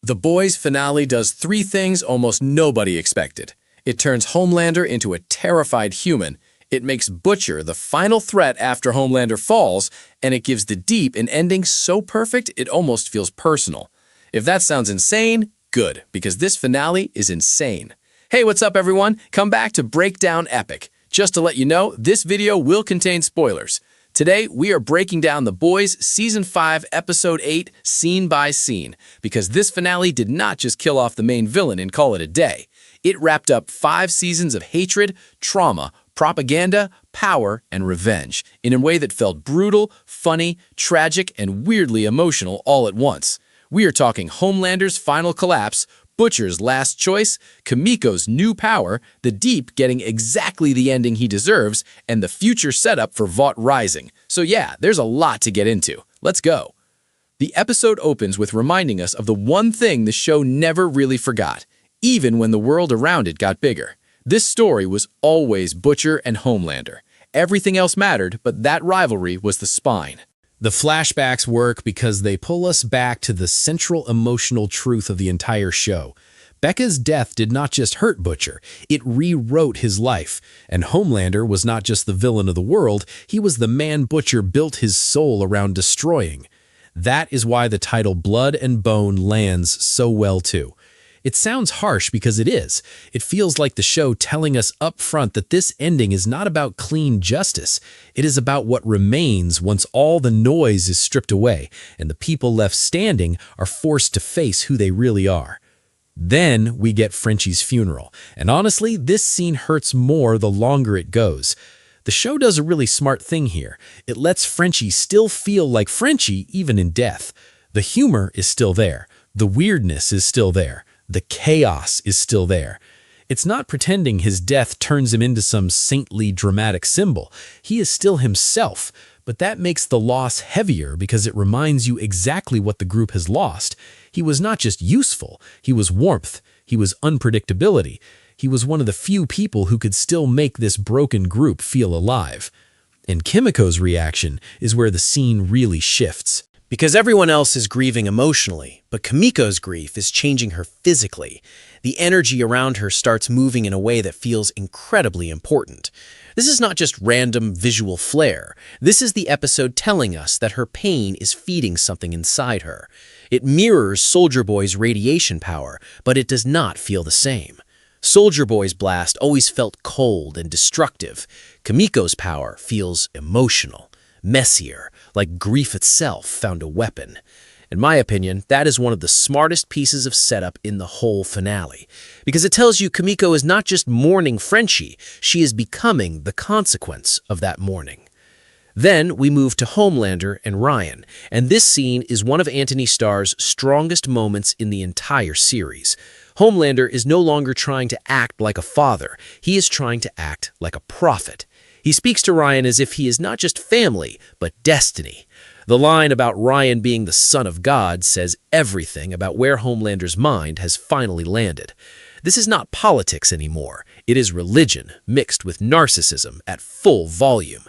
The Boys finale does three things almost nobody expected. It turns Homelander into a terrified human, it makes Butcher the final threat after Homelander falls, and it gives the Deep an ending so perfect it almost feels personal. If that sounds insane, good, because this finale is insane. Hey, what's up everyone? Come back to Breakdown Epic. Just to let you know, this video will contain spoilers. Today, we are breaking down The Boys Season 5, Episode 8, scene by scene, because this finale did not just kill off the main villain and call it a day. It wrapped up 5 seasons of hatred, trauma, propaganda, power, and revenge in a way that felt brutal, funny, tragic, and weirdly emotional all at once. We are talking Homelander's final collapse, Butcher's last choice, Kimiko's new power, the Deep getting exactly the ending he deserves, and the future setup for Vought Rising. So yeah, there's a lot to get into. Let's go. The episode opens with reminding us of the one thing the show never really forgot, even when the world around it got bigger. This story was always Butcher and Homelander. Everything else mattered, but that rivalry was the spine. The flashbacks work because they pull us back to the central emotional truth of the entire show. Becca's death did not just hurt Butcher, it rewrote his life. And Homelander was not just the villain of the world, he was the man Butcher built his soul around destroying. That is why the title Blood and Bone lands so well too. It sounds harsh because it is. It feels like the show telling us up front that this ending is not about clean justice. It is about what remains once all the noise is stripped away and the people left standing are forced to face who they really are. Then we get Frenchie's funeral, and honestly, this scene hurts more the longer it goes. The show does a really smart thing here. It lets Frenchie still feel like Frenchie even in death. The humor is still there. The weirdness is still there. The chaos is still there. It's not pretending his death turns him into some saintly, dramatic symbol. He is still himself, but that makes the loss heavier because it reminds you exactly what the group has lost. He was not just useful, he was warmth, he was unpredictability. He was one of the few people who could still make this broken group feel alive. And Kimiko's reaction is where the scene really shifts. Because everyone else is grieving emotionally, but Kimiko's grief is changing her physically. The energy around her starts moving in a way that feels incredibly important. This is not just random visual flair. This is the episode telling us that her pain is feeding something inside her. It mirrors Soldier Boy's radiation power, but it does not feel the same. Soldier Boy's blast always felt cold and destructive. Kimiko's power feels emotional, messier, like grief itself found a weapon. In my opinion, that is one of the smartest pieces of setup in the whole finale, because it tells you Kimiko is not just mourning Frenchie, she is becoming the consequence of that mourning. Then we move to Homelander and Ryan, and this scene is one of Anthony Starr's strongest moments in the entire series. Homelander is no longer trying to act like a father, he is trying to act like a prophet. He speaks to Ryan as if he is not just family, but destiny. The line about Ryan being the son of God says everything about where Homelander's mind has finally landed. This is not politics anymore. It is religion mixed with narcissism at full volume.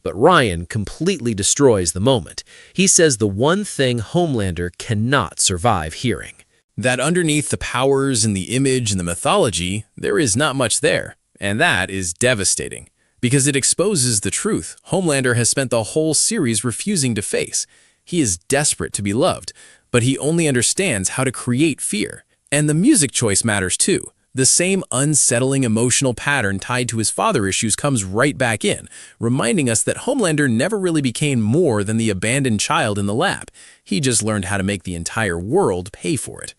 But Ryan completely destroys the moment. He says the one thing Homelander cannot survive hearing. That underneath the powers and the image and the mythology, there is not much there. And that is devastating. Because it exposes the truth Homelander has spent the whole series refusing to face. He is desperate to be loved, but he only understands how to create fear. And the music choice matters too. The same unsettling emotional pattern tied to his father issues comes right back in, reminding us that Homelander never really became more than the abandoned child in the lab. He just learned how to make the entire world pay for it.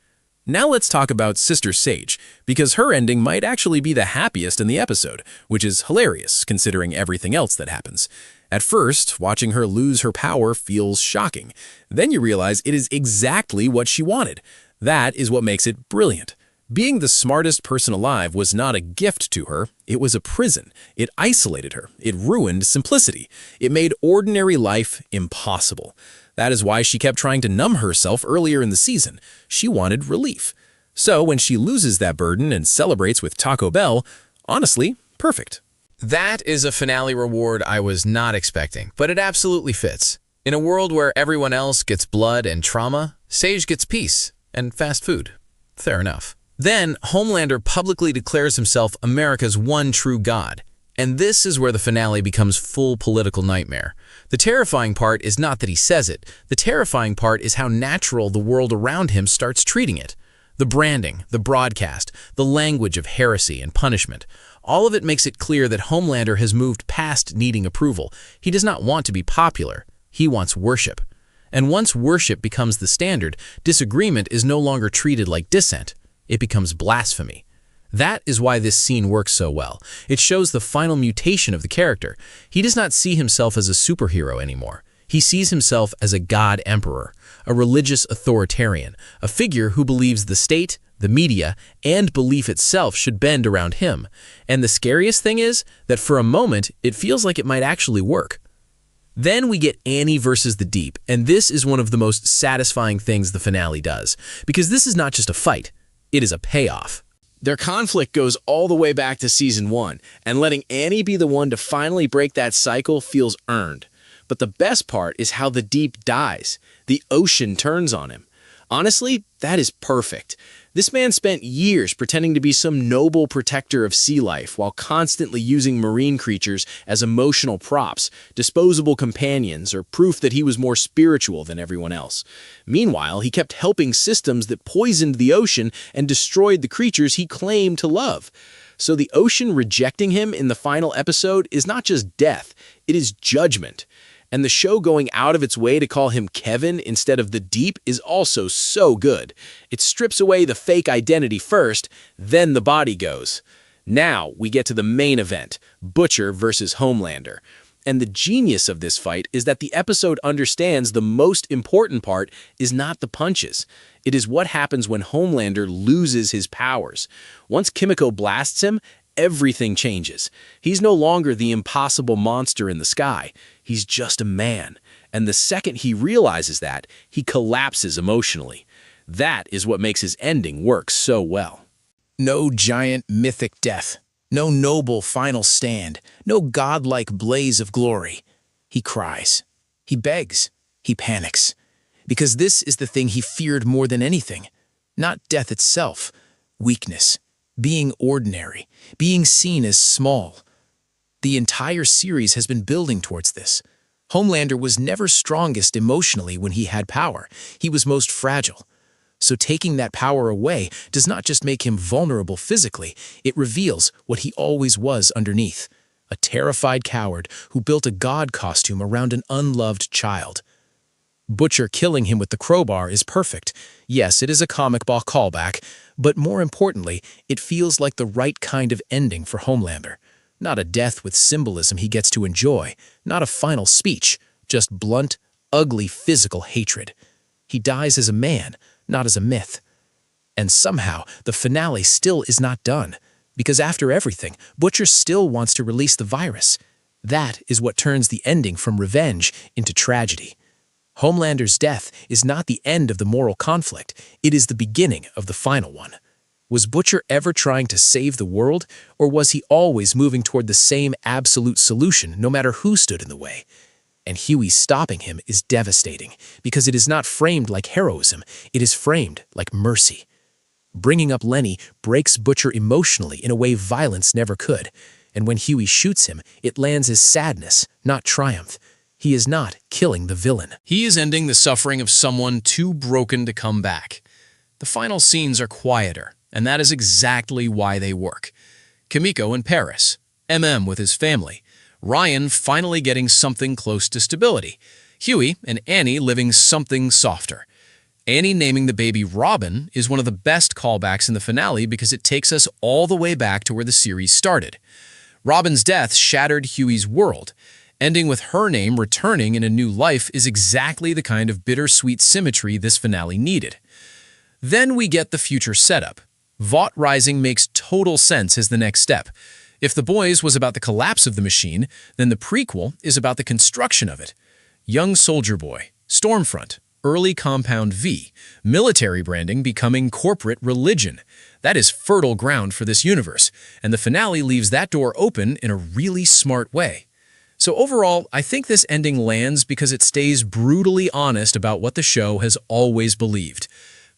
Now let's talk about Sister Sage, because her ending might actually be the happiest in the episode, which is hilarious considering everything else that happens. At first, watching her lose her power feels shocking. Then you realize it is exactly what she wanted. That is what makes it brilliant. Being the smartest person alive was not a gift to her, it was a prison. It isolated her, it ruined simplicity. It made ordinary life impossible. That is why she kept trying to numb herself earlier in the season. She wanted relief. So when she loses that burden and celebrates with Taco Bell, honestly, perfect. That is a finale reward I was not expecting, but it absolutely fits. In a world where everyone else gets blood and trauma, Sage gets peace. and fast food. Fair enough. Then, Homelander publicly declares himself America's one true god. And this is where the finale becomes full political nightmare. The terrifying part is not that he says it. The terrifying part is how natural the world around him starts treating it. The branding, the broadcast, the language of heresy and punishment. All of it makes it clear that Homelander has moved past needing approval. He does not want to be popular. He wants worship. And once worship becomes the standard, disagreement is no longer treated like dissent. It becomes blasphemy. That is why this scene works so well. It shows the final mutation of the character. He does not see himself as a superhero anymore. He sees himself as a god emperor, a religious authoritarian, a figure who believes the state, the media, and belief itself should bend around him. And the scariest thing is that for a moment, it feels like it might actually work. Then we get Annie versus the Deep, and this is one of the most satisfying things the finale does, because this is not just a fight, it is a payoff. Their conflict goes all the way back to Season 1, and letting Annie be the one to finally break that cycle feels earned. But the best part is how the Deep dies. The ocean turns on him. Honestly, that is perfect. This man spent years pretending to be some noble protector of sea life while constantly using marine creatures as emotional props, disposable companions, or proof that he was more spiritual than everyone else. Meanwhile, he kept helping systems that poisoned the ocean and destroyed the creatures he claimed to love. So the ocean rejecting him in the final episode is not just death, it is judgment. And the show going out of its way to call him Kevin instead of the Deep is also so good. It strips away the fake identity first, then the body goes. Now we get to the main event, Butcher versus Homelander. And the genius of this fight is that the episode understands the most important part is not the punches. It is what happens when Homelander loses his powers. Once Kimiko blasts him, everything changes. He's no longer the impossible monster in the sky. He's just a man. And the second he realizes that, he collapses emotionally. That is what makes his ending work so well. No giant mythic death. No noble final stand. No godlike blaze of glory. He cries. He begs. He panics. Because this is the thing he feared more than anything. Not death itself. Weakness. Being ordinary, being seen as small. The entire series has been building towards this. Homelander was never strongest emotionally when he had power. He was most fragile. So taking that power away does not just make him vulnerable physically, it reveals what he always was underneath. A terrified coward who built a god costume around an unloved child. Butcher killing him with the crowbar is perfect. Yes, it is a comic book callback, but more importantly, it feels like the right kind of ending for Homelander. Not a death with symbolism he gets to enjoy, not a final speech, just blunt, ugly physical hatred. He dies as a man, not as a myth. And somehow, the finale still is not done, because after everything, Butcher still wants to release the virus. That is what turns the ending from revenge into tragedy. Homelander's death is not the end of the moral conflict, it is the beginning of the final one. Was Butcher ever trying to save the world, or was he always moving toward the same absolute solution no matter who stood in the way? And Huey stopping him is devastating, because it is not framed like heroism, it is framed like mercy. Bringing up Lenny breaks Butcher emotionally in a way violence never could, and when Huey shoots him, it lands as sadness, not triumph. He is not killing the villain. He is ending the suffering of someone too broken to come back. The final scenes are quieter, and that is exactly why they work. Kimiko in Paris, with his family, Ryan finally getting something close to stability, Huey and Annie living something softer. Annie naming the baby Robin is one of the best callbacks in the finale because it takes us all the way back to where the series started. Robin's death shattered Huey's world. Ending with her name returning in a new life is exactly the kind of bittersweet symmetry this finale needed. Then we get the future setup. Vought Rising makes total sense as the next step. If The Boys was about the collapse of the machine, then the prequel is about the construction of it. Young Soldier Boy, Stormfront, early Compound V, military branding becoming corporate religion. That is fertile ground for this universe, and the finale leaves that door open in a really smart way. So overall, I think this ending lands because it stays brutally honest about what the show has always believed.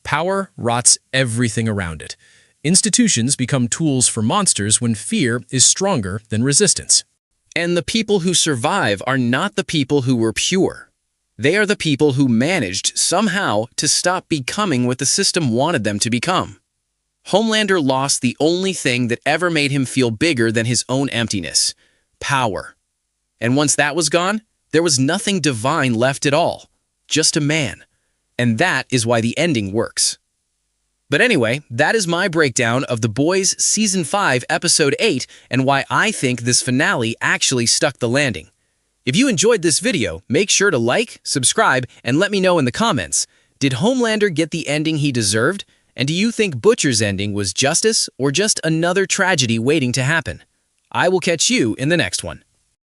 Power rots everything around it. Institutions become tools for monsters when fear is stronger than resistance. And the people who survive are not the people who were pure. They are the people who managed, somehow, to stop becoming what the system wanted them to become. Homelander lost the only thing that ever made him feel bigger than his own emptiness: power. And once that was gone, there was nothing divine left at all, just a man. And that is why the ending works. But anyway, that is my breakdown of The Boys Season 5, Episode 8, and why I think this finale actually stuck the landing. If you enjoyed this video, make sure to like, subscribe, and let me know in the comments. Did Homelander get the ending he deserved? And do you think Butcher's ending was justice or just another tragedy waiting to happen? I will catch you in the next one.